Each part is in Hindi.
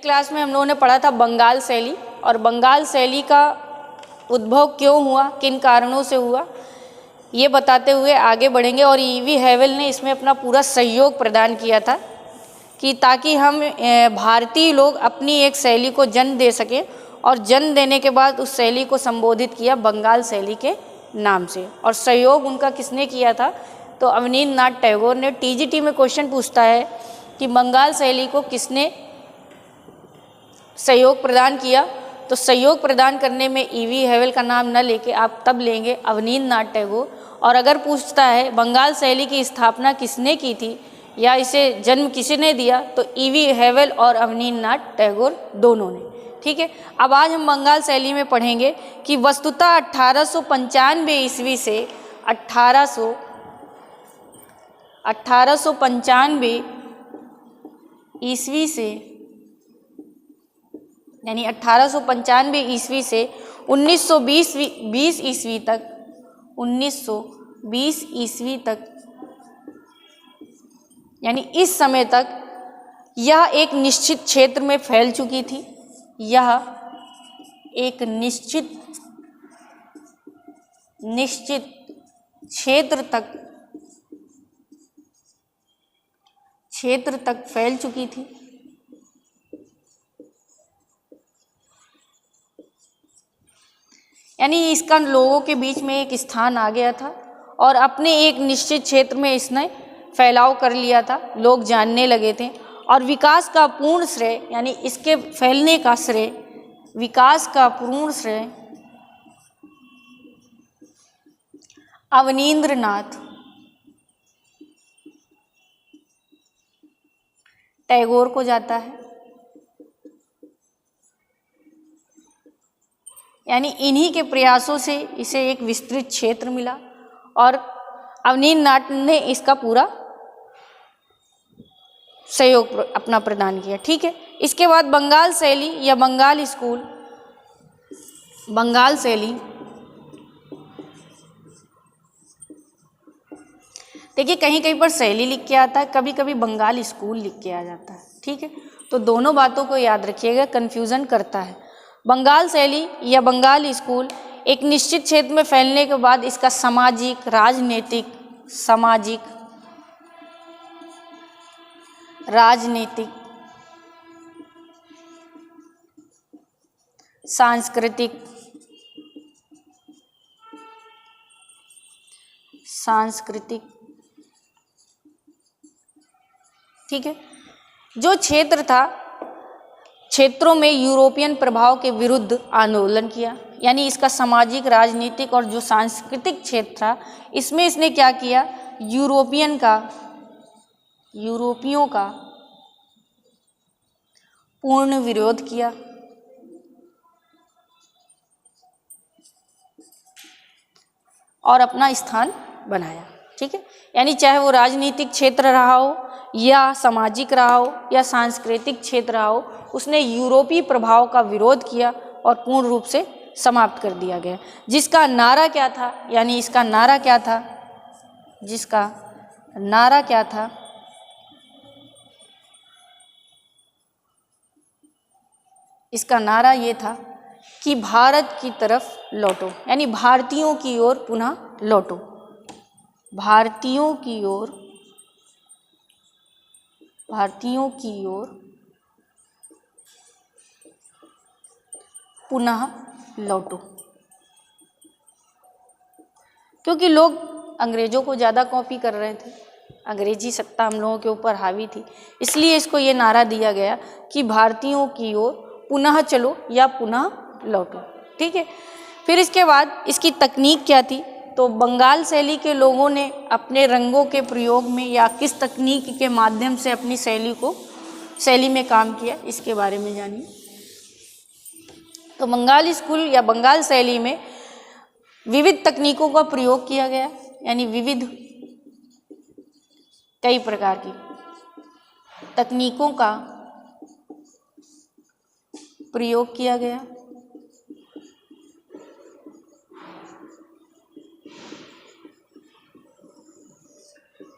क्लास में हम लोगों ने पढ़ा था बंगाल शैली, और बंगाल शैली का उद्भव क्यों हुआ, किन कारणों से हुआ, ये बताते हुए आगे बढ़ेंगे। और ईवी हैवेल ने इसमें अपना पूरा सहयोग प्रदान किया था कि ताकि हम भारतीय लोग अपनी एक शैली को जन्म दे सकें, और जन्म देने के बाद उस शैली को संबोधित किया बंगाल शैली के नाम से। और सहयोग उनका किसने किया था, तो अवनींद्रनाथ टैगोर ने। टीजीटी में क्वेश्चन पूछता है कि बंगाल शैली को किसने सहयोग प्रदान किया, तो सहयोग प्रदान करने में ईवी हैवेल का नाम न लेके आप तब लेंगे अवनींद्रनाथ टैगोर। और अगर पूछता है बंगाल शैली की स्थापना किसने की थी या इसे जन्म किसने दिया, तो ईवी हैवेल और अवनींद्रनाथ टैगोर दोनों ने। ठीक है, अब आज हम बंगाल शैली में पढ़ेंगे कि वस्तुतः 1895 ईस्वी से 1895 ईस्वी से यानी 1895 ईस्वी से 1920 ईस्वी तक यानी इस समय तक यह एक निश्चित क्षेत्र में फैल चुकी थी। यह एक निश्चित क्षेत्र तक फैल चुकी थी। यानी इसका लोगों के बीच में एक स्थान आ गया था और अपने एक निश्चित क्षेत्र में इसने फैलाव कर लिया था, लोग जानने लगे थे। और विकास का पूर्ण श्रेय यानी इसके फैलने का श्रेय, विकास का पूर्ण श्रेय अवनींद्रनाथ टैगोर को जाता है। यानी इन्हीं के प्रयासों से इसे एक विस्तृत क्षेत्र मिला और अवनींद्रनाथ ने इसका पूरा सहयोग अपना प्रदान किया। ठीक है, इसके बाद बंगाल शैली या बंगाल स्कूल, बंगाल शैली देखिए कहीं कहीं पर शैली लिख के आता है, कभी कभी बंगाल स्कूल लिख के आ जाता है। ठीक है, तो दोनों बातों को याद रखिएगा, कन्फ्यूज़न करता है। बंगाल शैली या बंगाल स्कूल एक निश्चित क्षेत्र में फैलने के बाद इसका सामाजिक, राजनीतिक, सांस्कृतिक, ठीक है, जो क्षेत्र था, क्षेत्रों में यूरोपियन प्रभाव के विरुद्ध आंदोलन किया। यानी इसका सामाजिक, राजनीतिक और जो सांस्कृतिक क्षेत्र था, इसमें इसने क्या किया, यूरोपियों का पूर्ण विरोध किया। और अपना स्थान बनाया। ठीक है, यानी चाहे वो राजनीतिक क्षेत्र रहा हो या सामाजिक रहा हो या सांस्कृतिक क्षेत्र रहा हो, उसने यूरोपीय प्रभाव का विरोध किया और पूर्ण रूप से समाप्त कर दिया गया। जिसका नारा क्या था, यानी इसका नारा क्या था, जिसका नारा क्या था, इसका नारा ये था कि भारत की तरफ लौटो, यानी भारतीयों की ओर पुनः लौटो, भारतीयों की ओर पुनः लौटो। क्योंकि लोग अंग्रेजों को ज़्यादा कॉपी कर रहे थे, अंग्रेजी सत्ता हम लोगों के ऊपर हावी थी, इसलिए इसको ये नारा दिया गया कि भारतीयों की ओर पुनः चलो या पुनः लौटो। ठीक है, फिर इसके बाद इसकी तकनीक क्या थी, तो बंगाल शैली के लोगों ने अपने रंगों के प्रयोग में या किस तकनीक के माध्यम से अपनी शैली में काम किया, इसके बारे में जानिए। तो बंगाल स्कूल या बंगाल शैली में विविध तकनीकों का प्रयोग किया गया, यानी विविध कई प्रकार की तकनीकों का प्रयोग किया गया।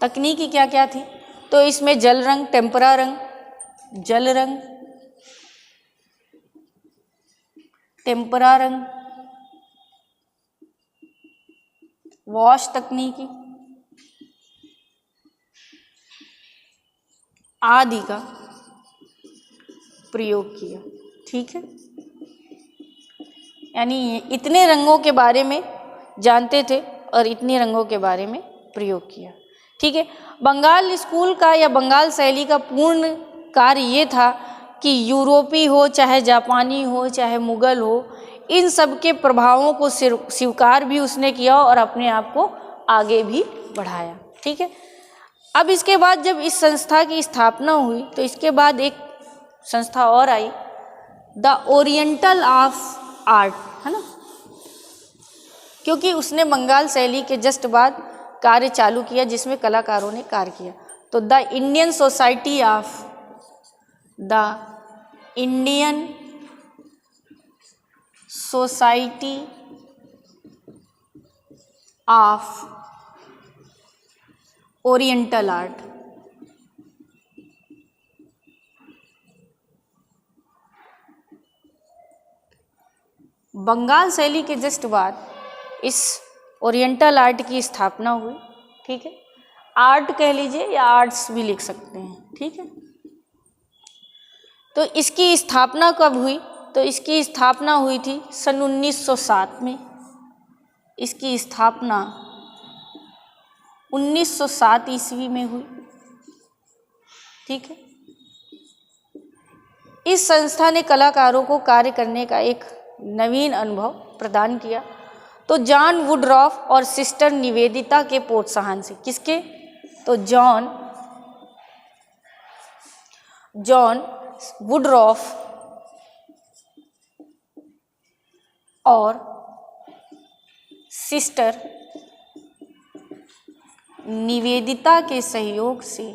तकनीकी क्या क्या थी, तो इसमें जल रंग, टेम्परा रंग, जल रंग, टेम्परा रंग, वॉश तकनीकी आदि का प्रयोग किया। ठीक है, यानी इतने रंगों के बारे में जानते थे और इतने रंगों के बारे में प्रयोग किया। ठीक है, बंगाल स्कूल का या बंगाल शैली का पूर्ण कार्य ये था कि यूरोपी हो, चाहे जापानी हो, चाहे मुगल हो, इन सब के प्रभावों को स्वीकार भी उसने किया और अपने आप को आगे भी बढ़ाया। ठीक है, अब इसके बाद जब इस संस्था की स्थापना हुई तो इसके बाद एक संस्था और आई, द ओरिएंटल ऑफ आर्ट, है ना, क्योंकि उसने बंगाल शैली के जस्ट बाद कार्य चालू किया जिसमें कलाकारों ने कार्य किया। तो the Indian society of oriental art, Bengal शैली के जस्ट बाद इस ओरिएंटल आर्ट की स्थापना हुई। ठीक है, आर्ट कह लीजिए या आर्ट्स भी लिख सकते हैं। ठीक है, तो इसकी स्थापना कब हुई? तो इसकी स्थापना हुई थी सन 1907 में। इसकी स्थापना 1907 ईस्वी में हुई। ठीक है, इस संस्था ने कलाकारों को कार्य करने का एक नवीन अनुभव प्रदान किया। तो जॉन वुडरॉफ और सिस्टर निवेदिता के प्रोत्साहन से, किसके? तो जॉन वुडरॉफ और सिस्टर निवेदिता के सहयोग से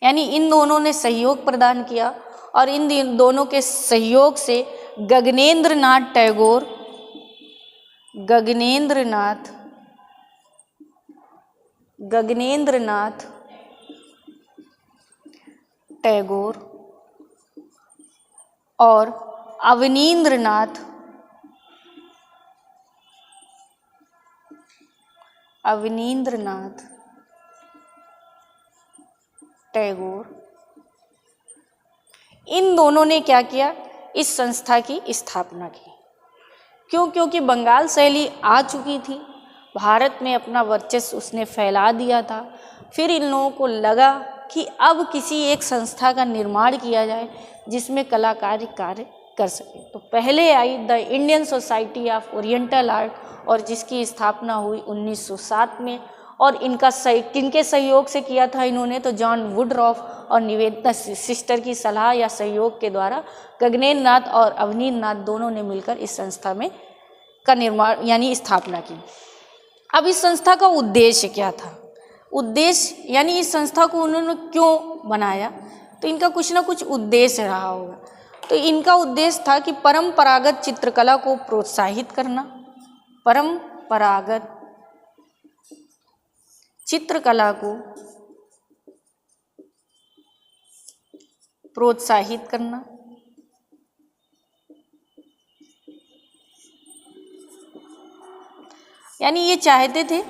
यानी इन दोनों ने सहयोग प्रदान किया और इन दोनों के सहयोग से गगनेंद्रनाथ टैगोर और अवनींद्रनाथ टैगोर, इन दोनों ने क्या किया? इस संस्था की स्थापना की। क्यों? क्योंकि बंगाल शैली आ चुकी थी, भारत में अपना वर्चस्व उसने फैला दिया था। फिर इन लोगों को लगा कि अब किसी एक संस्था का निर्माण किया जाए जिसमें कलाकार कार्य कर सके। तो पहले आई the Indian society of oriental art और जिसकी स्थापना हुई 1907 में। और किनके सहयोग से किया था इन्होंने? तो जॉन वुडरॉफ और निवेदिता सिस्टर की सलाह या सहयोग के द्वारा गगनेंद्रनाथ और अवनींद्रनाथ दोनों ने मिलकर इस संस्था में का निर्माण यानी स्थापना की। अब इस संस्था का उद्देश्य क्या था? उद्देश्य यानी इस संस्था को उन्होंने क्यों बनाया? तो इनका कुछ ना कुछ उद्देश्य रहा होगा। तो इनका उद्देश्य था कि परंपरागत चित्रकला को प्रोत्साहित करना, परंपरागत चित्रकला को प्रोत्साहित करना, यानी ये चाहते थे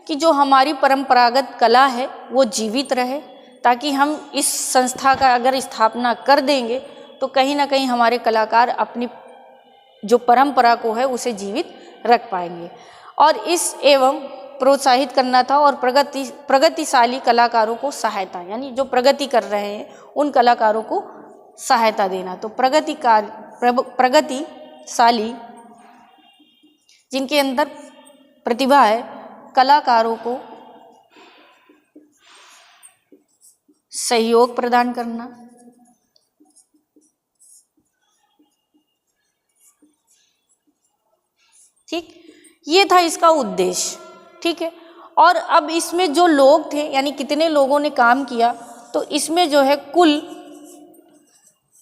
कि जो हमारी परंपरागत कला है वो जीवित रहे, ताकि हम इस संस्था का अगर स्थापना कर देंगे तो कहीं ना कहीं हमारे कलाकार अपनी जो परंपरा को है उसे जीवित रख पाएंगे। और इस एवं प्रोत्साहित करना था और प्रगतिशाली कलाकारों को सहायता, यानी जो प्रगति कर रहे हैं उन कलाकारों को सहायता देना। तो प्रगतिशाली जिनके अंदर प्रतिभा है, कलाकारों को सहयोग प्रदान करना। ठीक, ये था इसका उद्देश्य। ठीक है, और अब इसमें जो लोग थे, यानी कितने लोगों ने काम किया, तो इसमें जो है कुल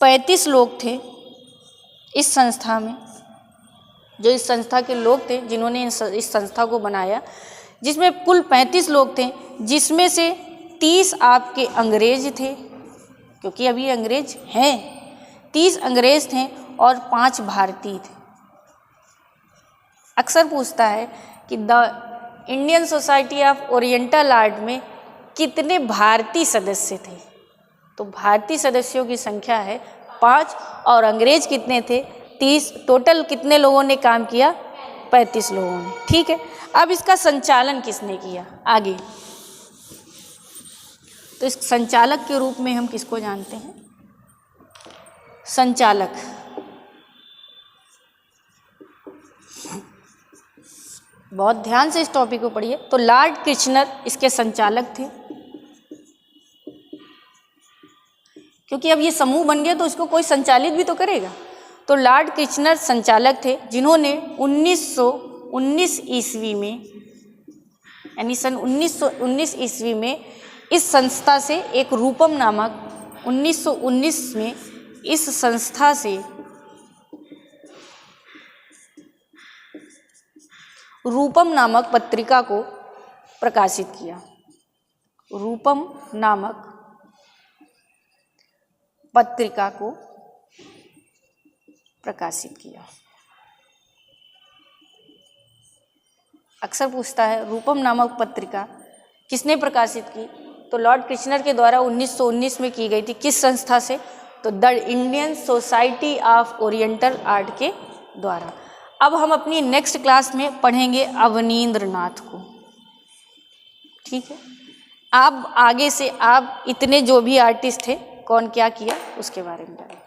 35 लोग थे इस संस्था में, जो इस संस्था के लोग थे जिन्होंने इस संस्था को बनाया, जिसमें कुल 35 लोग थे, जिसमें से 30 आपके अंग्रेज थे, क्योंकि अभी अंग्रेज हैं, 30 अंग्रेज थे और 5 भारतीय थे। अक्सर पूछता है कि the Indian society of oriental art में कितने भारतीय सदस्य थे, तो भारतीय सदस्यों की संख्या है 5 और अंग्रेज कितने थे 30। टोटल कितने लोगों ने काम किया 35 लोगों ने। ठीक है, अब इसका संचालन किसने किया आगे, तो इस संचालक के रूप में हम किसको जानते हैं, संचालक। बहुत ध्यान से इस टॉपिक को पढ़िए। तो लॉर्ड किचनर इसके संचालक थे, क्योंकि अब ये समूह बन गया तो इसको कोई संचालित भी तो करेगा। तो लॉर्ड किचनर संचालक थे, जिन्होंने 1919 ईस्वी में, यानी सन 1919 ईस्वी में इस संस्था से एक रूपम नामक, 1919 में इस संस्था से रूपम नामक पत्रिका को प्रकाशित किया। रूपम नामक पत्रिका को प्रकाशित किया। अक्सर पूछता है रूपम नामक पत्रिका किसने प्रकाशित की, तो लॉर्ड किचनर के द्वारा 1919 में की गई थी। किस संस्था से, तो the Indian society of oriental art के द्वारा। अब हम अपनी नेक्स्ट क्लास में पढ़ेंगे अवनींद्रनाथ को। ठीक है, आप आगे से आप इतने जो भी आर्टिस्ट थे कौन क्या किया उसके बारे में जानें।